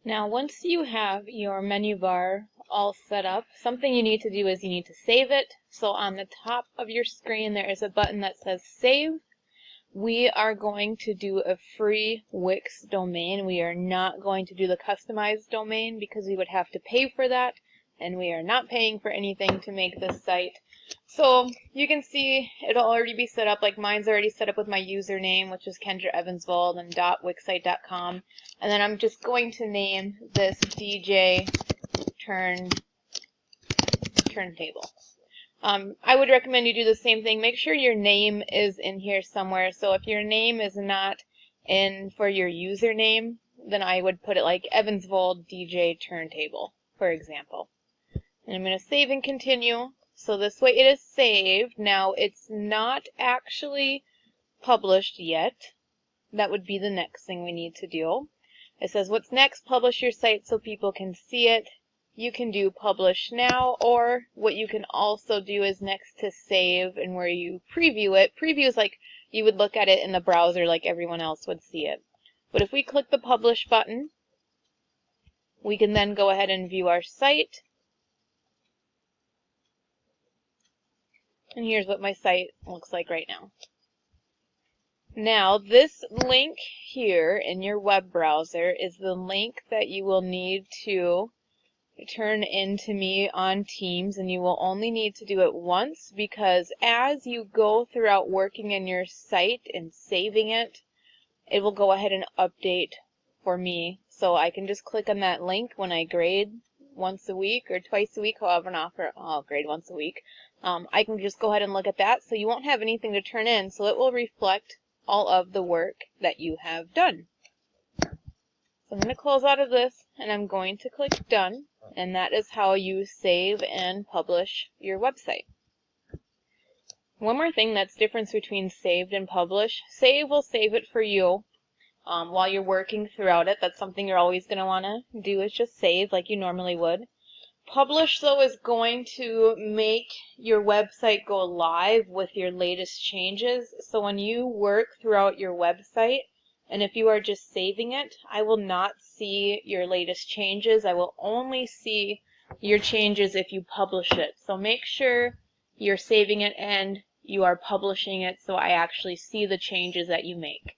Now, once you have your menu bar all set up, something you need to do is you need to save it. So on the top of your screen, there is a button that says Save. We are going to do a free Wix domain. We are not going to do the customized domain because we would have to pay for that, and we are not paying for anything to make this site. So you can see it'll already be set up, like mine's already set up with my username, which is Kendra Evansvold and .wixsite.com. And then I'm just going to name this DJ turntable. I would recommend you do the same thing. Make sure your name is in here somewhere. So if your name is not in for your username, then I would put it like Evansvold DJ Turntable, for example. And I'm going to save and continue. So this way it is saved. Now it's not actually published yet. That would be the next thing we need to do. It says what's next, publish your site so people can see it. You can do publish now, or what you can also do is next to save and where you preview it. Preview is like you would look at it in the browser like everyone else would see it. But if we click the publish button, we can then go ahead and view our site. And here's what my site looks like right now. Now, this link here in your web browser is the link that you will need to turn into me on Teams, and you will only need to do it once because as you go throughout working in your site and saving it, it will go ahead and update for me. So I can just click on that link when I grade once a week or twice a week, however I'll grade once a week. I can just go ahead and look at that, so you won't have anything to turn in, so it will reflect all of the work that you have done. So I'm going to close out of this and I'm going to click Done, and that is how you save and publish your website. One more thing that's difference between saved and publish. Save will save it for you while you're working throughout it. That's something you're always going to want to do, is just save like you normally would. Publish, though, is going to make your website go live with your latest changes. So when you work throughout your website, and if you are just saving it, I will not see your latest changes. I will only see your changes if you publish it. So make sure you're saving it and you are publishing it so I actually see the changes that you make.